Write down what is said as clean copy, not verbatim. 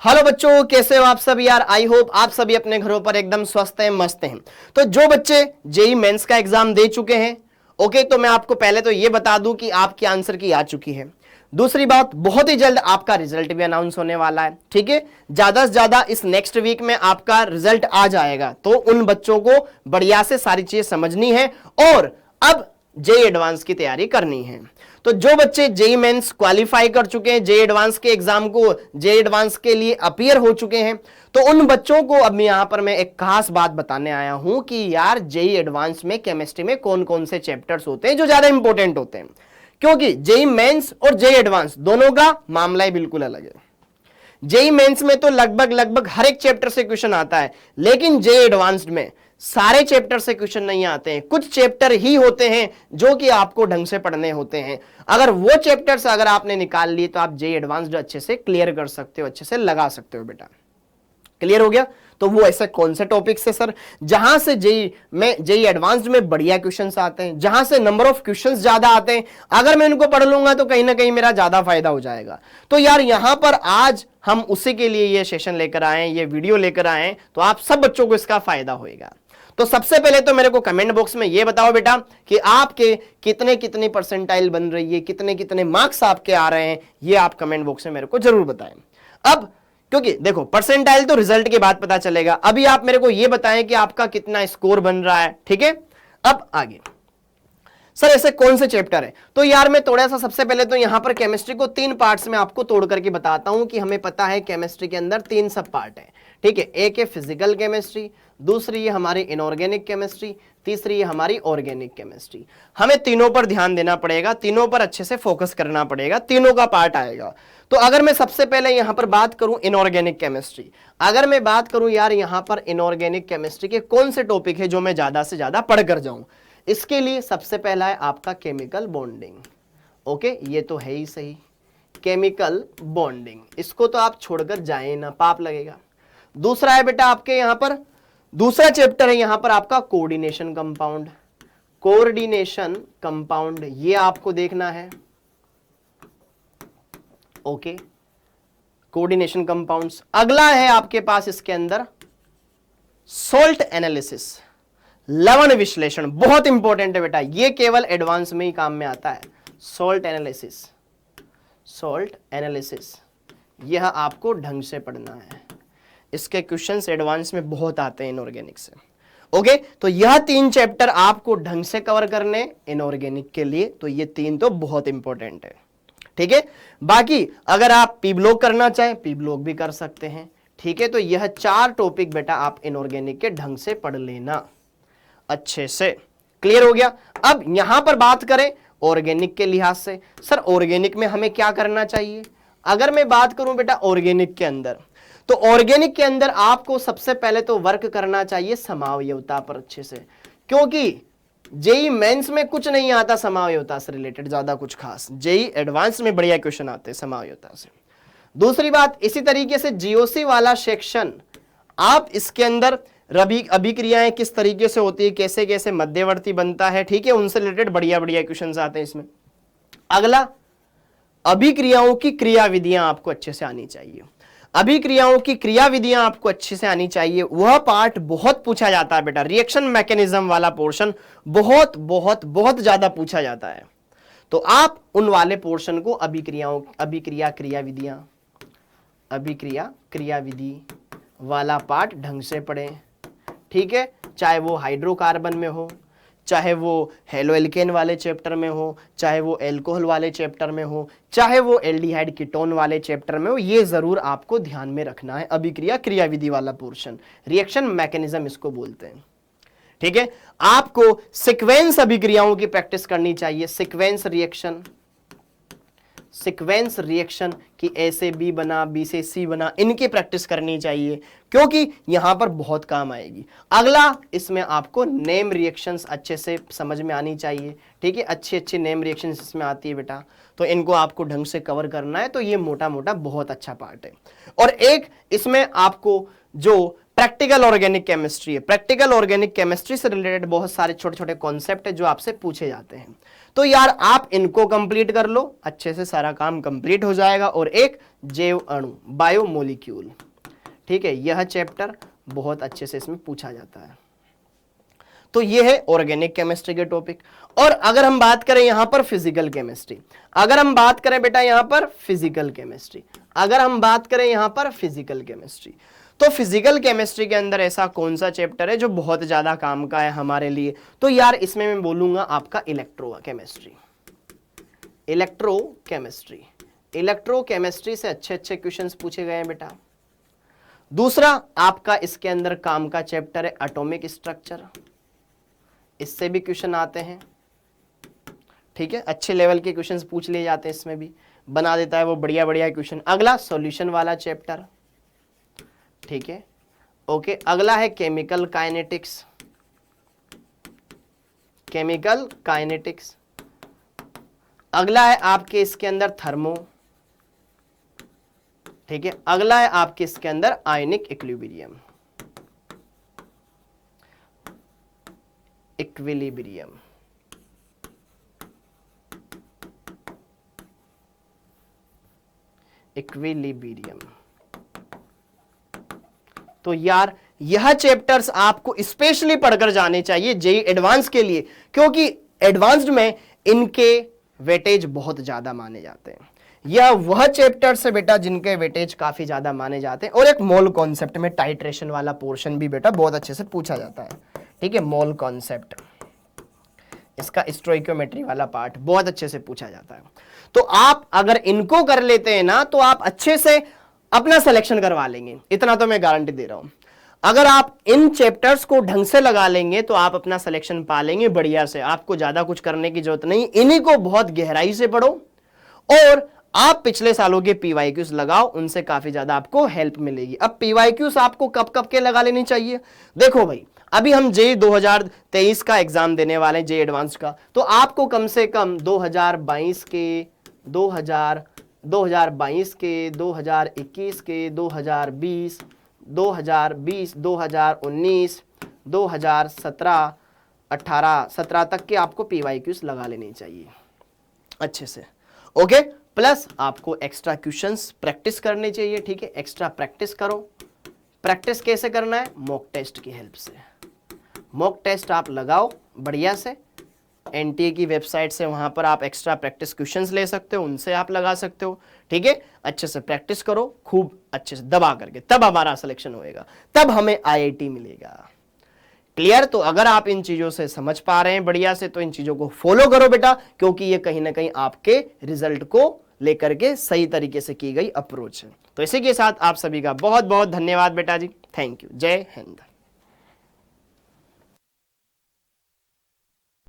Hello बच्चों, कैसे हो आप सब यार। आई होप आप सभी अपने घरों पर एकदम स्वस्थ हैं, मस्त हैं। तो जो बच्चे जेई मेंस का एग्जाम दे चुके हैं, ओके, तो मैं आपको पहले तो ये बता दूं कि आपकी आंसर की आ चुकी है। दूसरी बात, बहुत ही जल्द आपका रिजल्ट भी अनाउंस होने वाला है, ठीक है। ज्यादा से ज्यादा इस नेक्स्ट वीक में आपका रिजल्ट आ जाएगा। तो उन बच्चों को बढ़िया से सारी चीजें समझनी है और अब जेई एडवांस की तैयारी करनी है। तो जो बच्चे जेई मेंस क्वालिफाई कर चुके हैं, जेई एडवांस के एग्जाम को, जेई एडवांस के लिए अपीयर हो चुके हैं, तो उन बच्चों को अब यहां पर मैं एक खास बात बताने आया हूं कि यार जेई एडवांस में केमिस्ट्री में कौन कौन से चैप्टर्स होते हैं जो ज्यादा इंपॉर्टेंट होते हैं। क्योंकि जेई मेंस और जेई एडवांस दोनों का मामला ही बिल्कुल अलग है। जेई मेंस में तो लगभग हर एक चैप्टर से क्वेश्चन आता है, लेकिन जेई एडवांस्ड में सारे चैप्टर से क्वेश्चन नहीं आते हैं। कुछ चैप्टर ही होते हैं जो कि आपको ढंग से पढ़ने होते हैं। अगर वो चैप्टर्स अगर आपने निकाल लिए तो आप जेई एडवांस्ड अच्छे से क्लियर कर सकते हो, अच्छे से लगा सकते हो बेटा। क्लियर हो गया। तो वो ऐसे कौन से टॉपिक्स है सर जहां से जेई एडवांस्ड में बढ़िया क्वेश्चंस आते हैं, जहां से नंबर ऑफ क्वेश्चंस ज्यादा आते हैं, अगर मैं इनको पढ़ लूंगा तो कहीं ना कहीं मेरा ज्यादा फायदा हो जाएगा। तो यार यहां पर आज हम उसी के लिए ये सेशन लेकर आए हैं, ये वीडियो लेकर आए हैं, तो आप सब बच्चों को इसका फायदा होगा। तो सबसे पहले तो मेरे को कमेंट बॉक्स में ये बताओ बेटा कि आपके कितने कितने परसेंटाइल बन रही है, कितने कितने मार्क्स आपके आ रहे हैं, ये आप कमेंट बॉक्स में मेरे को जरूर बताएं। अब क्योंकि देखो परसेंटाइल तो रिजल्ट के बाद पता चलेगा, अभी आप मेरे को यह बताएं कि आपका कितना स्कोर बन रहा है, ठीक है। अब आगे सर ऐसे कौन से चैप्टर है, तो यार मैं थोड़ा सा सबसे पहले तो यहां पर केमिस्ट्री को 3 पार्ट्स में आपको तोड़ करके बताता हूं कि हमें पता है केमिस्ट्री के अंदर 3 सब पार्ट है, ठीक है। एक है फिजिकल केमिस्ट्री, दूसरी है हमारी इनऑर्गेनिक केमिस्ट्री, तीसरी है हमारी ऑर्गेनिक केमिस्ट्री। हमें तीनों पर ध्यान देना पड़ेगा, तीनों पर अच्छे से फोकस करना पड़ेगा, तीनों का पार्ट आएगा। तो अगर मैं सबसे पहले यहां पर बात करूं इनऑर्गेनिक केमिस्ट्री, अगर मैं बात करूं यार यहां पर इनऑर्गेनिक केमिस्ट्री के कौन से टॉपिक है जो मैं ज्यादा से ज्यादा पढ़ कर जाऊं, इसके लिए सबसे पहला है आपका केमिकल बॉन्डिंग। ओके, ये तो है ही सही, केमिकल बॉन्डिंग, इसको तो आप छोड़कर जाए ना, पाप लगेगा। दूसरा है बेटा आपके यहां पर दूसरा चैप्टर है यहां पर आपका कोऑर्डिनेशन कंपाउंड, कोऑर्डिनेशन कंपाउंड, ये आपको देखना है। Okay, coordination compounds. अगला है आपके पास इसके अंदर सॉल्ट एनालिसिस, लवण विश्लेषण, बहुत इंपॉर्टेंट है बेटा, ये केवल एडवांस में ही काम में आता है। सॉल्ट एनालिसिस, सॉल्ट एनालिसिस, यह आपको ढंग से पढ़ना है, इसके क्वेश्चंस एडवांस में बहुत आते हैं इनऑर्गेनिक से। ओके, तो यह 3 चैप्टर आपको ढंग से कवर करने इनऑर्गेनिक के लिए, तो ये 3 तो बहुत इंपॉर्टेंट है, ठीक है। बाकी अगर आप पी ब्लॉक करना चाहें पी ब्लॉक भी कर सकते हैं, ठीक है। तो यह 4 टॉपिक बेटा आप इनऑर्गेनिक के ढंग से पढ़ लेना अच्छे से। क्लियर हो गया। अब यहां पर बात करें ऑर्गेनिक के लिहाज से, सर ऑर्गेनिक में हमें क्या करना चाहिए। अगर मैं बात करूं बेटा ऑर्गेनिक के अंदर, तो ऑर्गेनिक के अंदर आपको सबसे पहले तो वर्क करना चाहिए समावयवता पर अच्छे से, क्योंकि जेई मेंस में कुछ नहीं आता समावयवता से रिलेटेड ज्यादा कुछ खास, जेई एडवांस में बढ़िया क्वेश्चन आते हैं समावयवता से। दूसरी बात, इसी तरीके से जीओसी वाला सेक्शन आप इसके अंदर अभिक्रियाएं किस तरीके से होती है, कैसे कैसे मध्यवर्ती बनता है, ठीक है, उनसे रिलेटेड बढ़िया बढ़िया क्वेश्चंस आते हैं इसमें। अगला, अभिक्रियाओं की क्रियाविधियां आपको अच्छे से आनी चाहिए, अभिक्रियाओं की क्रियाविधियां आपको अच्छे से आनी चाहिए। वह पार्ट बहुत पूछा जाता है बेटा, रिएक्शन मैकेनिज्म वाला पोर्शन बहुत बहुत बहुत ज्यादा पूछा जाता है। तो आप उन वाले पोर्शन को अभिक्रिया क्रियाविधि वाला पार्ट ढंग से पढ़ें, ठीक है। चाहे वो हाइड्रोकार्बन में हो, चाहे वो हेलो एल्केन वाले चैप्टर में हो, चाहे वो एल्कोहल वाले चैप्टर में हो, चाहे वो एल्डिहाइड कीटोन वाले चैप्टर में हो, ये जरूर आपको ध्यान में रखना है। अभिक्रिया क्रियाविधि वाला पोर्शन, रिएक्शन मैकेनिज्म इसको बोलते हैं, ठीक है। आपको सीक्वेंस अभिक्रियाओं की प्रैक्टिस करनी चाहिए, सीक्वेंस रिएक्शन की ए से बी बना, बी से सी बना, इनकी प्रैक्टिस करनी चाहिए क्योंकि यहां पर बहुत काम आएगी। अगला, इसमें आपको नेम रिएक्शंस अच्छे से समझ में आनी चाहिए, ठीक है। अच्छी नेम रिएक्शंस इसमें आती है बेटा, तो इनको आपको ढंग से कवर करना है। तो ये मोटा मोटा बहुत अच्छा पार्ट है। और एक इसमें आपको जो प्रैक्टिकल ऑर्गेनिक केमिस्ट्री है। प्रैक्टिकल ऑर्गेनिक केमिस्ट्री से रिलेटेड बहुत सारे छोटे छोटे कॉन्सेप्ट है जो आपसे पूछे जाते हैं। तो यार आप इनको कंप्लीट कर लो, अच्छे से सारा काम कंप्लीट हो जाएगा। और एक जैव अणु, बायोमोलिक्यूल, ठीक है, यह चैप्टर बहुत अच्छे से इसमें पूछा जाता है। तो ये है ऑर्गेनिक केमिस्ट्री के टॉपिक। और अगर हम बात करें यहां पर फिजिकल केमिस्ट्री, अगर हम बात करें बेटा यहां पर फिजिकल केमिस्ट्री, अगर हम बात करें यहां पर फिजिकल केमिस्ट्री, तो फिजिकल केमिस्ट्री के अंदर ऐसा कौन सा चैप्टर है जो बहुत ज्यादा काम का है हमारे लिए? तो यार इसमें मैं बोलूंगा आपका इलेक्ट्रोकेमिस्ट्री। इलेक्ट्रोकेमिस्ट्री, इलेक्ट्रोकेमिस्ट्री से अच्छे अच्छे क्वेश्चंस पूछे गए हैं बेटा। दूसरा आपका इसके अंदर काम का चैप्टर है एटॉमिक स्ट्रक्चर, इससे भी क्वेश्चन आते हैं, ठीक है, अच्छे लेवल के क्वेश्चंस पूछ लिए जाते हैं, इसमें भी बना देता है वो बढ़िया बढ़िया क्वेश्चन। अगला सॉल्यूशन वाला चैप्टर, ठीक है, ओके। अगला है केमिकल काइनेटिक्स, केमिकल काइनेटिक्स। अगला है आपके इसके अंदर थर्मो, ठीक है। अगला है आपके इसके अंदर आयनिक इक्विलिब्रियम, इक्विलिब्रियम, इक्विलिब्रियम। तो यार यह चैप्टर्स आपको स्पेशली पढ़कर जाने चाहिए जेईई एडवांस के लिए, क्योंकि एडवांस्ड में इनके वेटेज बहुत ज्यादा माने जाते हैं। यह वह चैप्टर्स है बेटा जिनके वेटेज काफी ज्यादा माने जाते हैं। और एक मोल कॉन्सेप्ट में टाइट्रेशन वाला पोर्शन भी बेटा बहुत अच्छे से पूछा जाता है, ठीक है, मोल कॉन्सेप्ट, इसका स्टोइकियोमेट्री वाला पार्ट बहुत अच्छे से पूछा जाता है। तो आप अगर इनको कर लेते हैं ना तो आप अच्छे से अपना सिलेक्शन करवा लेंगे, इतना तो मैं गारंटी दे रहा हूं। अगर आप इन चैप्टर्स को ढंग से लगा लेंगे तो आप अपना सिलेक्शन पा लेंगे बढ़िया से। आपको ज्यादा कुछ करने की जरूरत नहीं, इन्हीं को बहुत गहराई से पढ़ो और आप पिछले सालों के पीवाईक्यूज लगाओ, उनसे काफी ज्यादा आपको हेल्प मिलेगी। अब पीवाईक्यूज आपको कब कब के लगा लेनी चाहिए? देखो भाई, अभी हम जेईई 2023 का एग्जाम देने वाले हैं, जेईई एडवांस का, तो आपको कम से कम 2022 के, 2021 के, 2020, 2019, 2017, 17 तक के आपको पीवाईक्यूज लगा लेनी चाहिए अच्छे से, ओके। प्लस आपको एक्स्ट्रा क्वेश्चंस प्रैक्टिस करनी चाहिए, ठीक है, एक्स्ट्रा प्रैक्टिस करो। प्रैक्टिस कैसे करना है? मॉक टेस्ट की हेल्प से। मॉक टेस्ट आप लगाओ बढ़िया से, एनटीए की वेबसाइट से, वहां पर आप एक्स्ट्रा प्रैक्टिस क्वेश्चंस ले सकते हो, उनसे आप लगा सकते हो, ठीक है। अच्छे से प्रैक्टिस करो, खूब अच्छे से दबा करके, तब हमारा सिलेक्शन होएगा, तब हमें आईआईटी मिलेगा। क्लियर? तो अगर आप इन चीजों से समझ पा रहे हैं बढ़िया से, तो इन चीजों को फॉलो करो बेटा, क्योंकि ये कहीं ना कहीं आपके रिजल्ट को लेकर के सही तरीके से की गई अप्रोच है। तो इसी के साथ आप सभी का बहुत बहुत धन्यवाद बेटा जी, थैंक यू, जय हिंद।